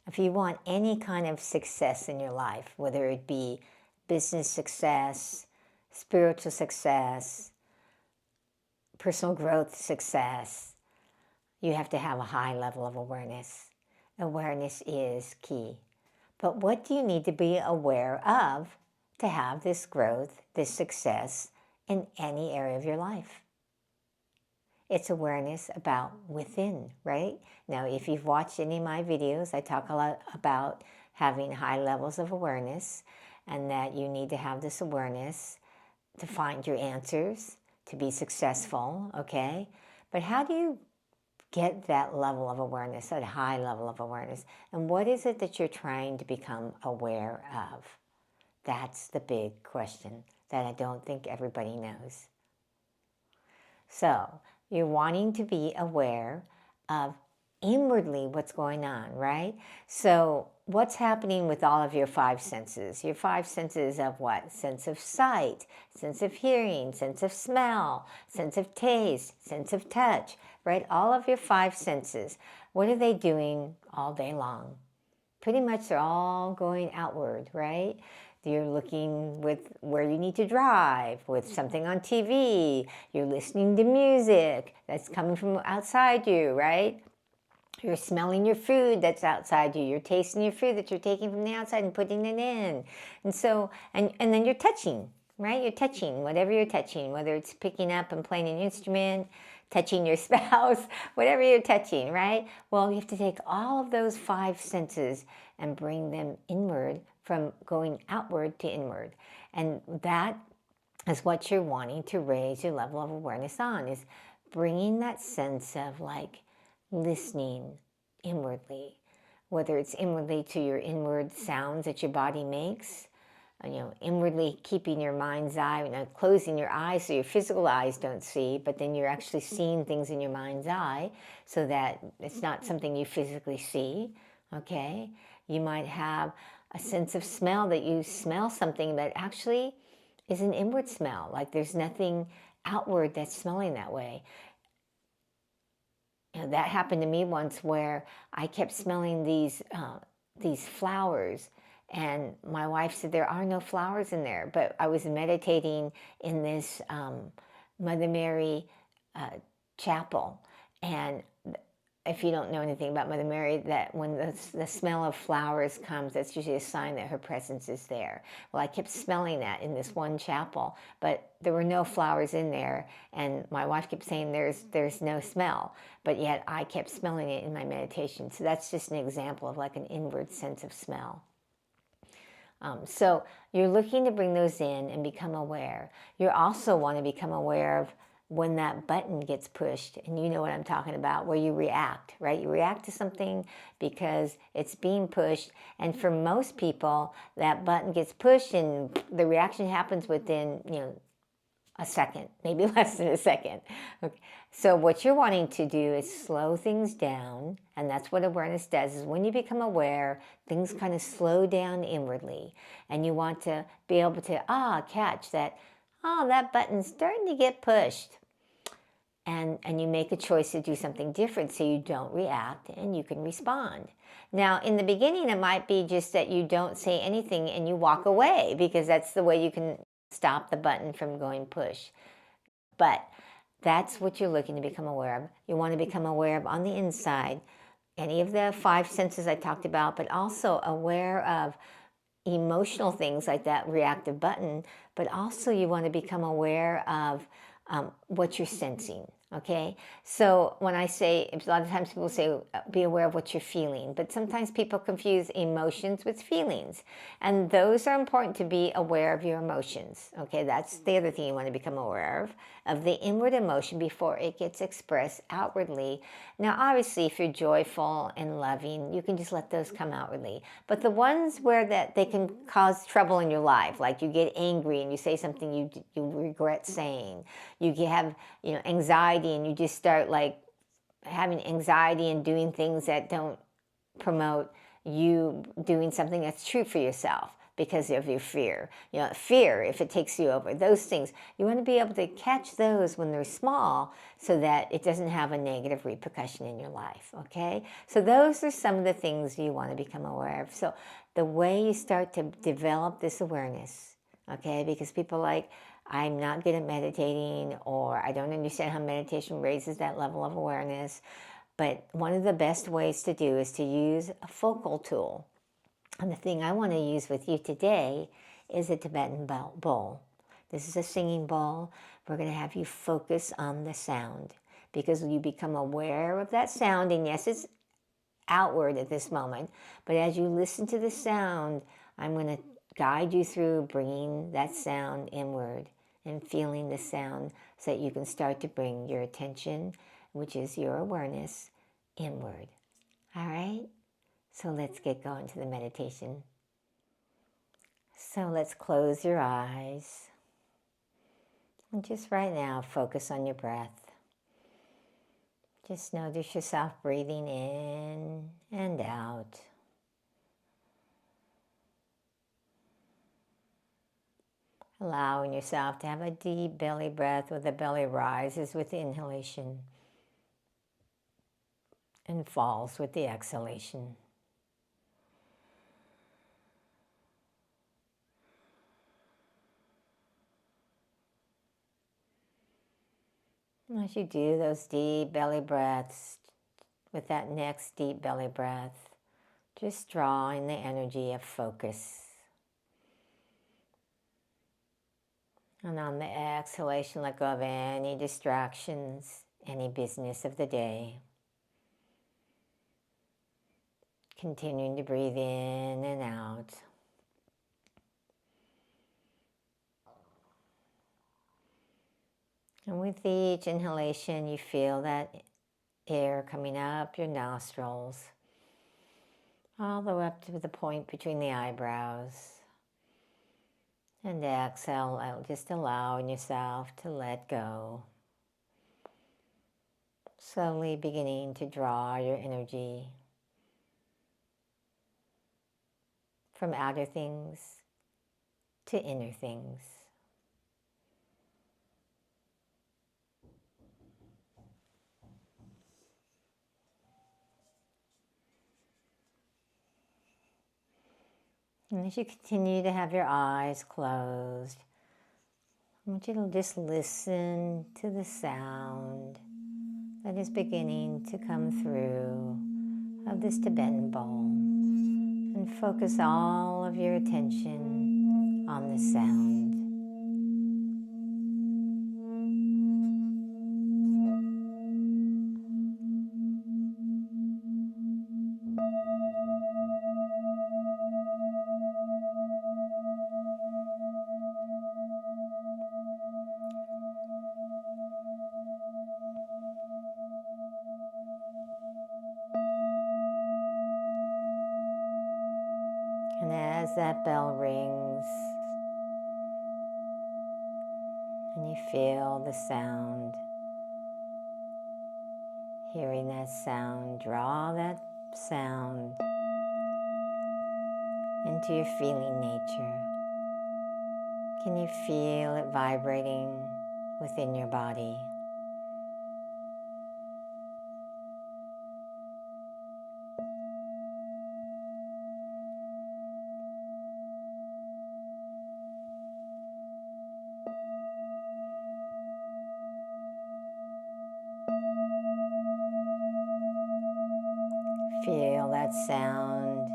If you want any kind of success in your life, whether it be business success, spiritual success, personal growth success, you have to have a high level of awareness. Awareness is key. But what do you need to be aware of to have this growth, this success in any area of your life? It's awareness about within, right? Now, if you've watched any of my videos, I talk a lot about having high levels of awareness and that you need to have this awareness to find your answers, to be successful, okay? But how do you get that level of awareness, that high level of awareness? And what is it that you're trying to become aware of? That's the big question that I don't think everybody knows. So, you're wanting to be aware of inwardly what's going on, right? So, what's happening with all of your five senses? Your five senses of what? Sense of sight, sense of hearing, sense of smell, sense of taste, sense of touch, right? All of your five senses. What are they doing all day long? Pretty much they're all going outward, right? You're looking with where you need to drive, with something on TV. You're listening to music that's coming from outside you, right? You're smelling your food that's outside you. You're tasting your food that you're taking from the outside and putting it in. And so, and then you're touching, right? You're touching, whatever you're touching, whether it's picking up and playing an instrument, touching your spouse, whatever you're touching, right? Well, you have to take all of those five senses and bring them inward from going outward to inward. And that is what you're wanting to raise your level of awareness on, is bringing that sense of like listening inwardly, whether it's inwardly to your inward sounds that your body makes, inwardly keeping your mind's eye, closing your eyes so your physical eyes don't see, but then you're actually seeing things in your mind's eye so that it's not something you physically see, okay? You might have a sense of smell, that you smell something that actually is an inward smell, like there's nothing outward that's smelling that way. That happened to me once where I kept smelling these flowers, and my wife said there are no flowers in there, but I was meditating in this Mother Mary chapel, and if you don't know anything about Mother Mary, that when the smell of flowers comes, that's usually a sign that her presence is there. Well, I kept smelling that in this one chapel, but there were no flowers in there, and my wife kept saying there's no smell, but yet I kept smelling it in my meditation. So that's just an example of like an inward sense of smell. So you're looking to bring those in and become aware. You also want to become aware of when that button gets pushed, and you know what I'm talking about, where you react, right? You react to something because it's being pushed, and for most people, that button gets pushed and the reaction happens within, a second, maybe less than a second. Okay. So what you're wanting to do is slow things down, and that's what awareness does, is when you become aware, things kind of slow down inwardly, and you want to be able to, catch that, that button's starting to get pushed. And you make a choice to do something different so you don't react and you can respond. Now, in the beginning, it might be just that you don't say anything and you walk away, because that's the way you can stop the button from going push. But that's what you're looking to become aware of. You want to become aware of on the inside any of the five senses I talked about, but also aware of emotional things like that reactive button, but also you want to become aware of what you're sensing. Okay, so when I say, a lot of times people say, be aware of what you're feeling, but sometimes people confuse emotions with feelings, and those are important to be aware of your emotions. Okay, that's the other thing you want to become aware of the inward emotion before it gets expressed outwardly. Now, obviously, if you're joyful and loving, you can just let those come outwardly, but the ones where that they can cause trouble in your life, like you get angry and you say something you regret saying, you have anxiety, and you just start like having anxiety and doing things that don't promote you doing something that's true for yourself. because of your fear. Fear, if it takes you over, those things. You want to be able to catch those when they're small so that it doesn't have a negative repercussion in your life, okay? So those are some of the things you want to become aware of. So the way you start to develop this awareness, okay, because people like, I'm not good at meditating, or I don't understand how meditation raises that level of awareness. But one of the best ways to do is to use a focal tool. And the thing I want to use with you today is a Tibetan bowl. This is a singing bowl. We're going to have you focus on the sound, because you become aware of that sound. And yes, it's outward at this moment, but as you listen to the sound, I'm going to guide you through bringing that sound inward and feeling the sound so that you can start to bring your attention, which is your awareness, inward. All right? So let's get going to the meditation. So let's close your eyes. And just right now, focus on your breath. Just notice yourself breathing in and out. Allowing yourself to have a deep belly breath where the belly rises with the inhalation and falls with the exhalation. And as you do those deep belly breaths, with that next deep belly breath, just drawing the energy of focus. And on the exhalation, let go of any distractions, any business of the day. Continuing to breathe in and out. And with each inhalation, you feel that air coming up your nostrils, all the way up to the point between the eyebrows. And exhale, just allowing yourself to let go. Slowly beginning to draw your energy from outer things to inner things. And as you continue to have your eyes closed, I want you to just listen to the sound that is beginning to come through of this Tibetan bowl, and focus all of your attention on the sound. And as that bell rings and you feel the sound, hearing that sound, draw that sound into your feeling nature. Can you feel it vibrating within your body? Feel that sound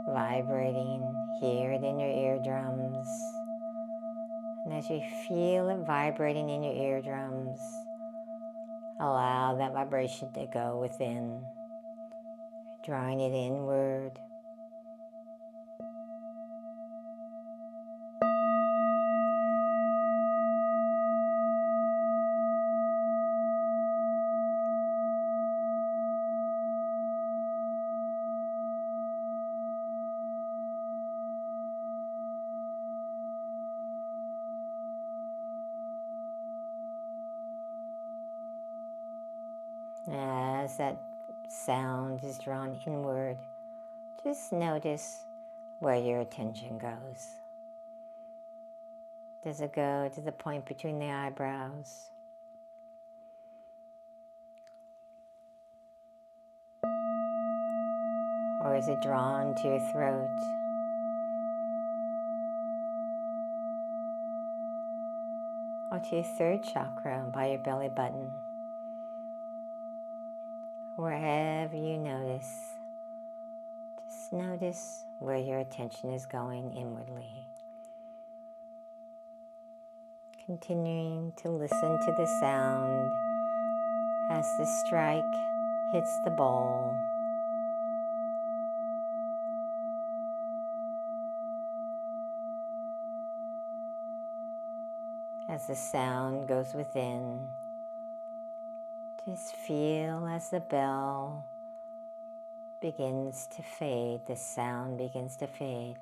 vibrating, hear it in your eardrums. And as you feel it vibrating in your eardrums, allow that vibration to go within, drawing it inward. As that sound is drawn inward, just notice where your attention goes. Does it go to the point between the eyebrows? Or is it drawn to your throat? Or to your third chakra by your belly button? Wherever you notice, just notice where your attention is going inwardly. Continuing to listen to the sound as the strike hits the bowl. As the sound goes within, just feel as the bell begins to fade, the sound begins to fade,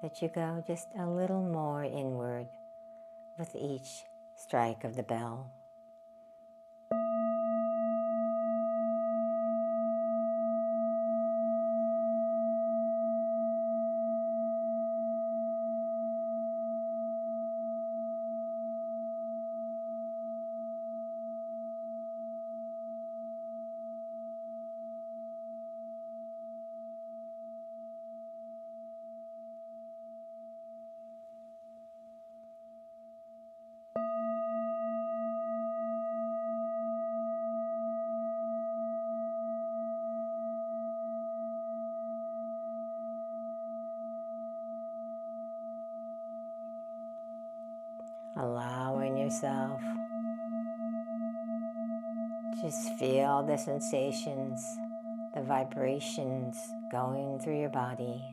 that you go just a little more inward with each strike of the bell. Allowing yourself, just feel the sensations, the vibrations going through your body.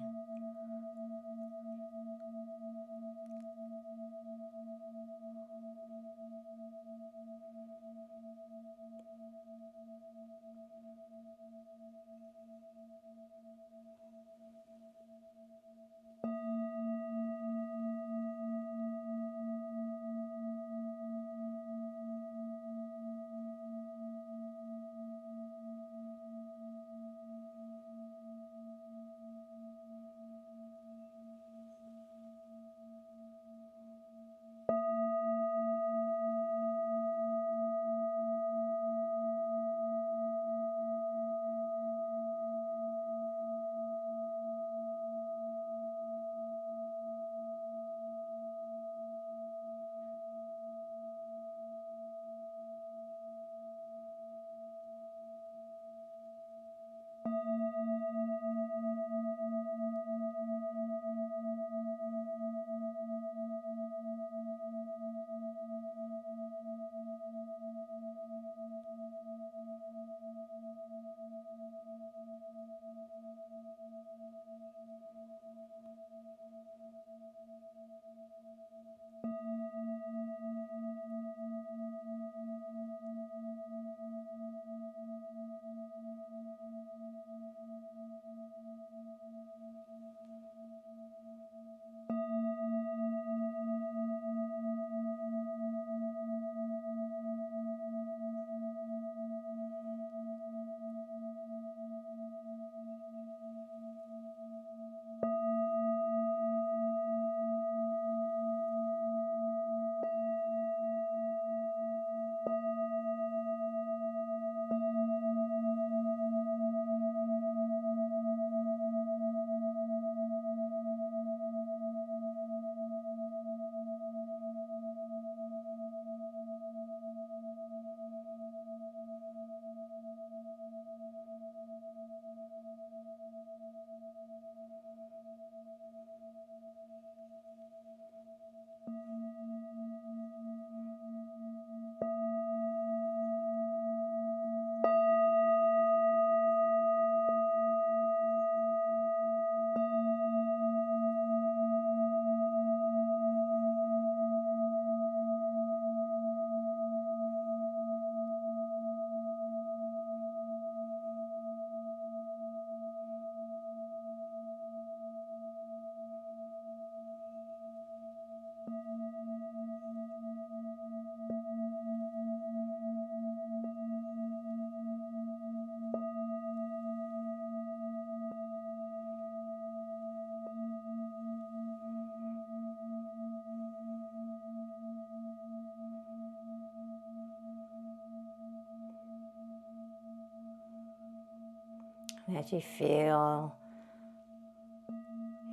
As you feel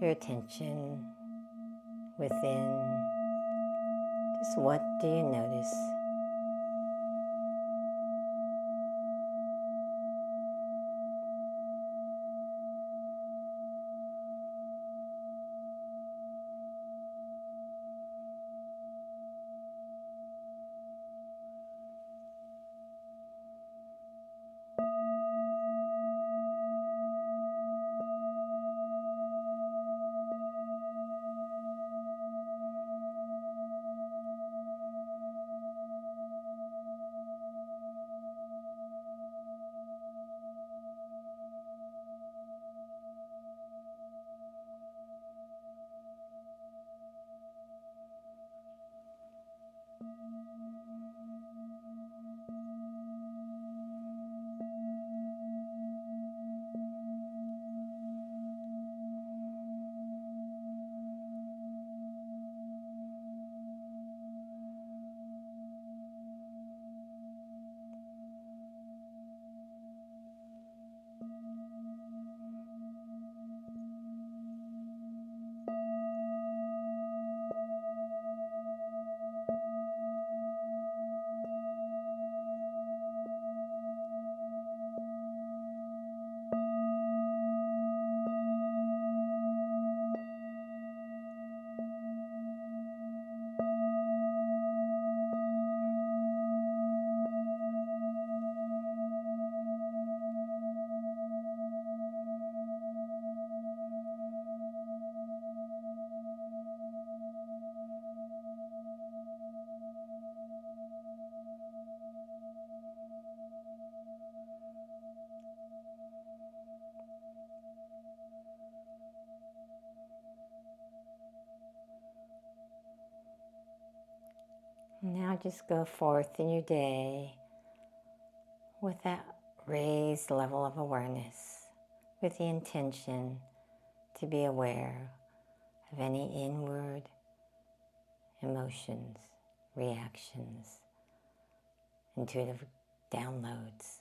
your attention within, just what do you notice? Now just go forth in your day with that raised level of awareness, with the intention to be aware of any inward emotions, reactions, intuitive downloads.